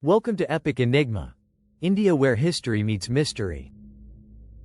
Welcome to Epic Enigma, India where history meets mystery.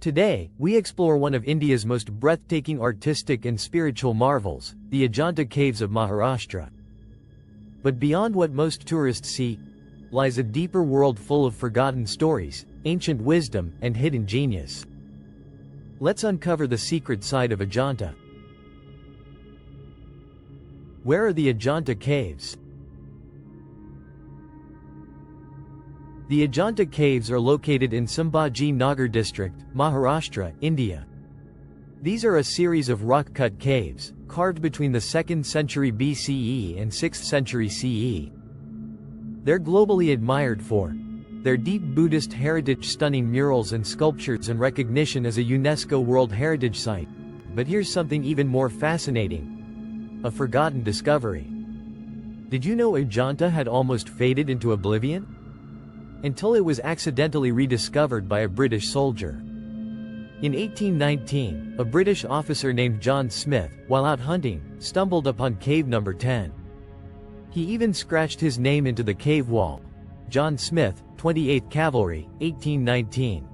Today, we explore one of India's most breathtaking artistic and spiritual marvels, the Ajanta Caves of Maharashtra. But beyond what most tourists see, lies a deeper world full of forgotten stories, ancient wisdom, and hidden genius. Let's uncover the secret side of Ajanta. Where are the Ajanta Caves? The Ajanta Caves are located in Sambhaji Nagar district, Maharashtra, India. These are a series of rock-cut caves, carved between the 2nd century BCE and 6th century CE. They're globally admired for their deep Buddhist heritage, stunning murals and sculptures, and recognition as a UNESCO World Heritage Site. But here's something even more fascinating: a forgotten discovery. Did you know Ajanta had almost faded into oblivion? Until it was accidentally rediscovered by a British soldier. In 1819, a British officer named John Smith, while out hunting, stumbled upon cave number 10. He even scratched his name into the cave wall. John Smith, 28th Cavalry, 1819.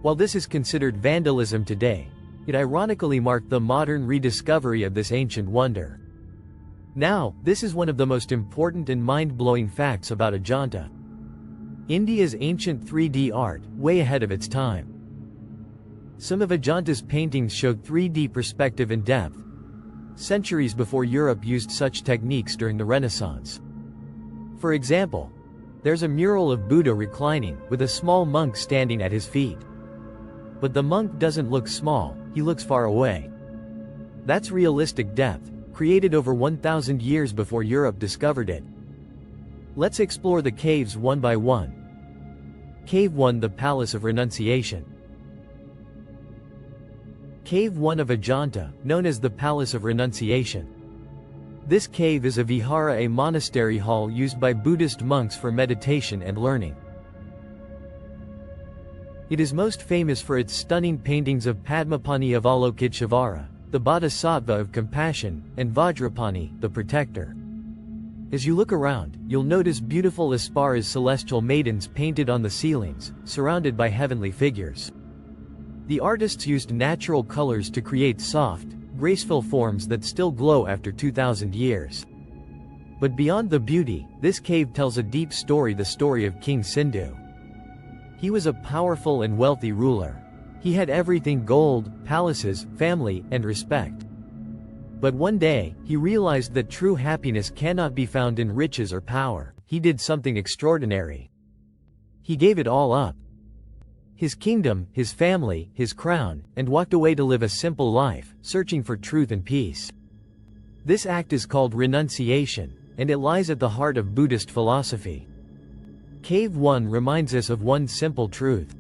While this is considered vandalism today, it ironically marked the modern rediscovery of this ancient wonder. Now, this is one of the most important and mind-blowing facts about Ajanta. India's ancient 3D art, way ahead of its time. Some of Ajanta's paintings showed 3D perspective and depth, centuries before Europe used such techniques during the Renaissance. For example, there's a mural of Buddha reclining, with a small monk standing at his feet. But the monk doesn't look small, he looks far away. That's realistic depth, created over 1,000 years before Europe discovered it. Let's explore the caves one by one. Cave 1, the Palace of Renunciation. Cave 1 of Ajanta, known as the Palace of Renunciation. This cave is a vihara, a monastery hall used by Buddhist monks for meditation and learning. It is most famous for its stunning paintings of Padmapani Avalokiteshvara, the Bodhisattva of compassion, and Vajrapani, the protector. As you look around, you'll notice beautiful Asparas, celestial maidens painted on the ceilings, surrounded by heavenly figures. The artists used natural colors to create soft, graceful forms that still glow after 2,000 years. But beyond the beauty, this cave tells a deep story, the story of King Sindhu. He was a powerful and wealthy ruler. He had everything: gold, palaces, family, and respect. But one day, he realized that true happiness cannot be found in riches or power. He did something extraordinary. He gave it all up. His kingdom, his family, his crown, and walked away to live a simple life, searching for truth and peace. This act is called renunciation, and it lies at the heart of Buddhist philosophy. Cave 1 reminds us of one simple truth.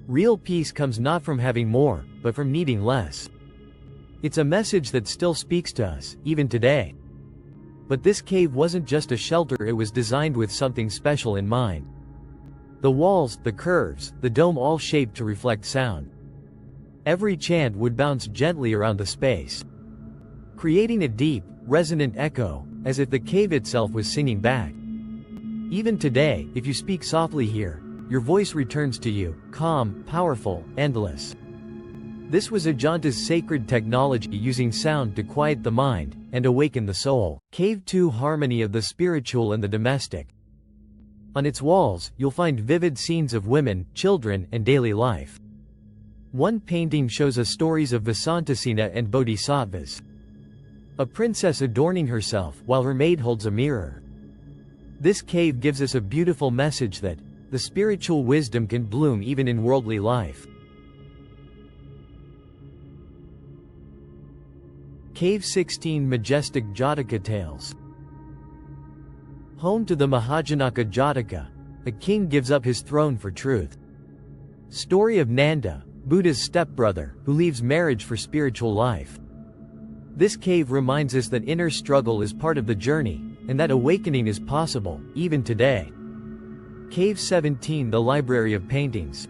Real peace comes not from having more, but from needing less. It's a message that still speaks to us, even today. But this cave wasn't just a shelter, it was designed with something special in mind. The walls, the curves, the dome, all shaped to reflect sound. Every chant would bounce gently around the space, creating a deep, resonant echo, as if the cave itself was singing back. Even today, if you speak softly here, your voice returns to you, calm, powerful, endless. This was Ajanta's sacred technology, using sound to quiet the mind and awaken the soul. Cave 2, harmony of the spiritual and the domestic. On its walls, you'll find vivid scenes of women, children, and daily life. One painting shows us stories of Vasantasena and bodhisattvas. A princess adorning herself, while her maid holds a mirror. This cave gives us a beautiful message that the spiritual wisdom can bloom even in worldly life. Cave 16, majestic Jataka tales. Home to the Mahajanaka Jataka, a king gives up his throne for truth. Story of Nanda, Buddha's stepbrother, who leaves marriage for spiritual life. This cave reminds us that inner struggle is part of the journey, and that awakening is possible, even today. Cave 17, the Library of Paintings.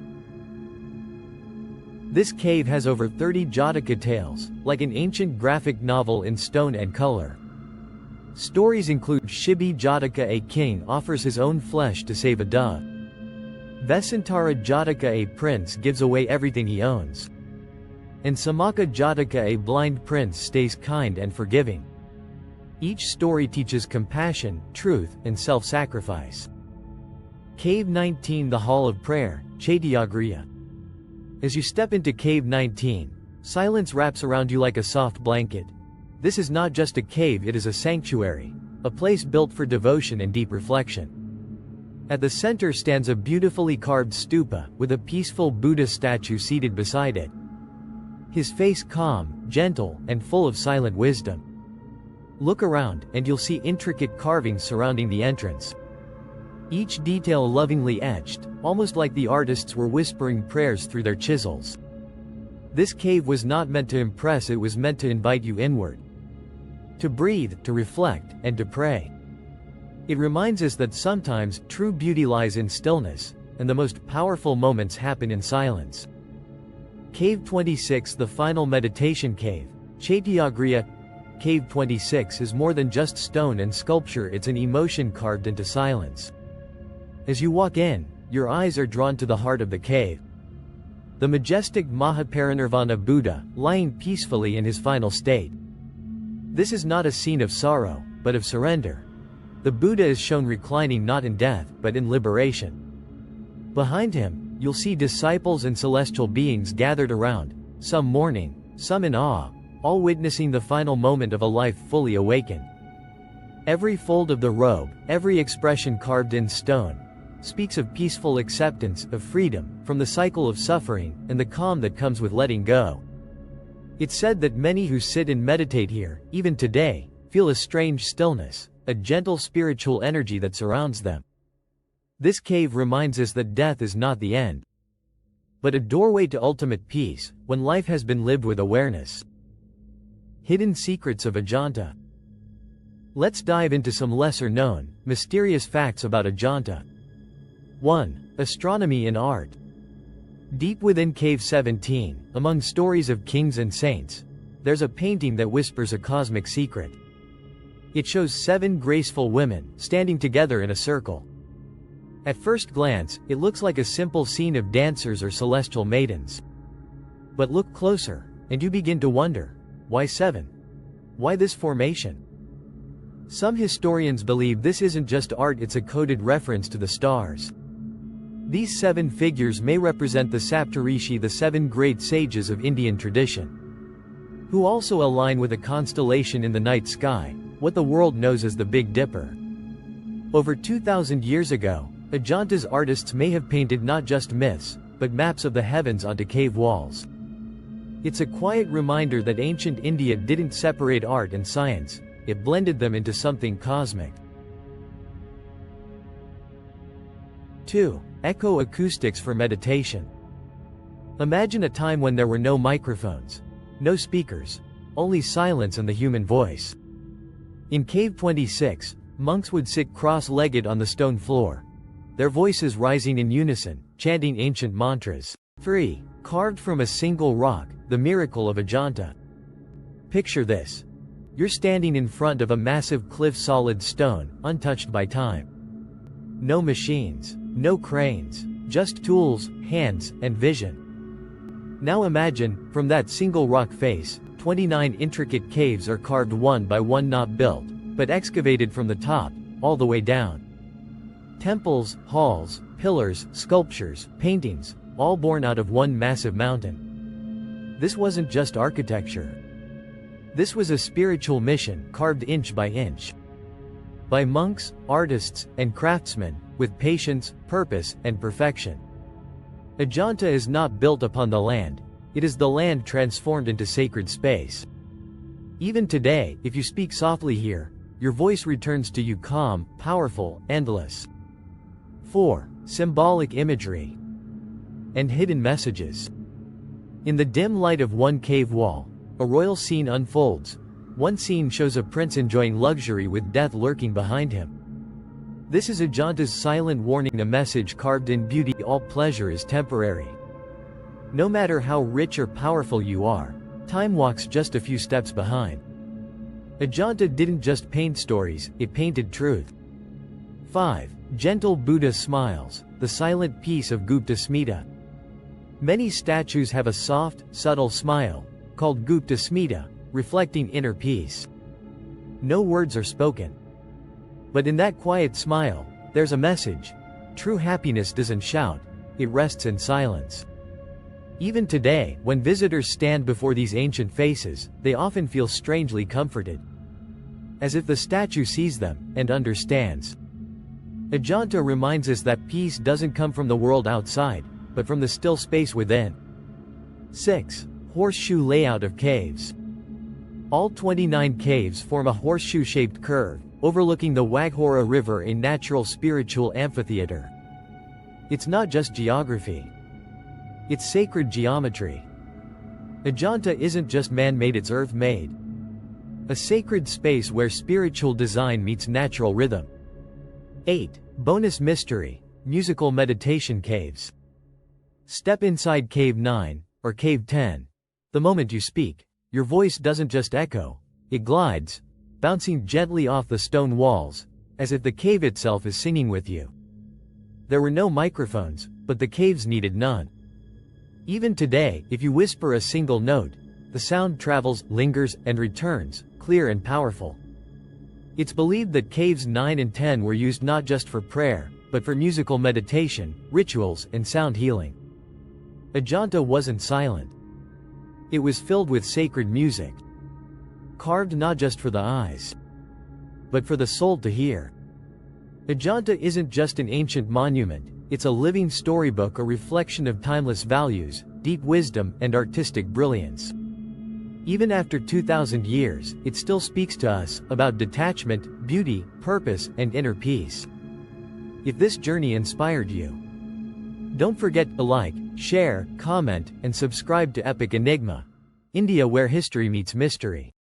This cave has over 30 Jataka tales, like an ancient graphic novel in stone and color. Stories include Shibi Jataka, a king offers his own flesh to save a dove. Vesantara Jataka, a prince gives away everything he owns. And Samaka Jataka, a blind prince stays kind and forgiving. Each story teaches compassion, truth, and self-sacrifice. Cave 19, the Hall of Prayer, Chaityagraha. As you step into Cave 19, silence wraps around you like a soft blanket. This is not just a cave, it is a sanctuary, a place built for devotion and deep reflection. At the center stands a beautifully carved stupa, with a peaceful Buddha statue seated beside it. His face calm, gentle, and full of silent wisdom. Look around, and you'll see intricate carvings surrounding the entrance. Each detail lovingly etched, almost like the artists were whispering prayers through their chisels. This cave was not meant to impress, it was meant to invite you inward. To breathe, to reflect, and to pray. It reminds us that sometimes, true beauty lies in stillness, and the most powerful moments happen in silence. Cave 26, the final meditation cave, Chaityagraha. Cave 26 is more than just stone and sculpture, it's an emotion carved into silence. As you walk in, your eyes are drawn to the heart of the cave. The majestic Mahaparinirvana Buddha, lying peacefully in his final state. This is not a scene of sorrow, but of surrender. The Buddha is shown reclining not in death, but in liberation. Behind him, you'll see disciples and celestial beings gathered around, some mourning, some in awe, all witnessing the final moment of a life fully awakened. Every fold of the robe, every expression carved in stone, speaks of peaceful acceptance, of freedom, from the cycle of suffering, and the calm that comes with letting go. It's said that many who sit and meditate here, even today, feel a strange stillness, a gentle spiritual energy that surrounds them. This cave reminds us that death is not the end, but a doorway to ultimate peace, when life has been lived with awareness. Hidden secrets of Ajanta. Let's dive into some lesser-known, mysterious facts about Ajanta. 1. Astronomy and art. Deep within Cave 17, among stories of kings and saints, there's a painting that whispers a cosmic secret. It shows 7 graceful women, standing together in a circle. At first glance, it looks like a simple scene of dancers or celestial maidens. But look closer, and you begin to wonder, why 7? Why this formation? Some historians believe this isn't just art, it's a coded reference to the stars. These 7 figures may represent the Saptarishi, the 7 great sages of Indian tradition, who also align with a constellation in the night sky, what the world knows as the Big Dipper. Over 2,000 years ago, Ajanta's artists may have painted not just myths, but maps of the heavens onto cave walls. It's a quiet reminder that ancient India didn't separate art and science, it blended them into something cosmic. 2. Echo-acoustics for meditation. Imagine a time when there were no microphones, no speakers, only silence and the human voice. In Cave 26, monks would sit cross-legged on the stone floor, their voices rising in unison, chanting ancient mantras. 3. Carved from a single rock, the miracle of Ajanta. Picture this. You're standing in front of a massive cliff-solid stone, untouched by time. No machines, no cranes, just tools, hands, and vision. Now imagine, from that single rock face, 29 intricate caves are carved one by one, not built, but excavated from the top, all the way down. Temples, halls, pillars, sculptures, paintings, all born out of one massive mountain. This wasn't just architecture. This was a spiritual mission, carved inch by inch. By monks, artists, and craftsmen, with patience, purpose, and perfection. Ajanta is not built upon the land, it is the land transformed into sacred space. Even today, if you speak softly here, your voice returns to you calm, powerful, endless. 4. Symbolic imagery and hidden messages. In the dim light of one cave wall, a royal scene unfolds. One scene shows a prince enjoying luxury with death lurking behind him. This is Ajanta's silent warning, a message carved in beauty: all pleasure is temporary. No matter how rich or powerful you are, time walks just a few steps behind. Ajanta didn't just paint stories, it painted truth. 5. Gentle Buddha smiles, the silent peace of Gupta Smita. Many statues have a soft, subtle smile, called Gupta Smita, reflecting inner peace. No words are spoken. But in that quiet smile, there's a message. True happiness doesn't shout, it rests in silence. Even today, when visitors stand before these ancient faces, they often feel strangely comforted. As if the statue sees them, and understands. Ajanta reminds us that peace doesn't come from the world outside, but from the still space within. 6. Horseshoe layout of caves. All 29 caves form a horseshoe-shaped curve, overlooking the Waghora River, a natural spiritual amphitheater. It's not just geography. It's sacred geometry. Ajanta isn't just man-made, it's earth-made. A sacred space where spiritual design meets natural rhythm. 8. Bonus mystery, musical meditation caves. Step inside Cave 9, or Cave 10. The moment you speak, your voice doesn't just echo, it glides, bouncing gently off the stone walls, as if the cave itself is singing with you. There were no microphones, but the caves needed none. Even today, if you whisper a single note, the sound travels, lingers, and returns, clear and powerful. It's believed that caves 9 and 10 were used not just for prayer, but for musical meditation, rituals, and sound healing. Ajanta wasn't silent. It was filled with sacred music. Carved not just for the eyes, but for the soul to hear. Ajanta isn't just an ancient monument, it's a living storybook, a reflection of timeless values, deep wisdom, and artistic brilliance. Even after 2,000 years, it still speaks to us about detachment, beauty, purpose, and inner peace. If this journey inspired you, don't forget to like, share, comment, and subscribe to Epic Enigma, India, where history meets mystery.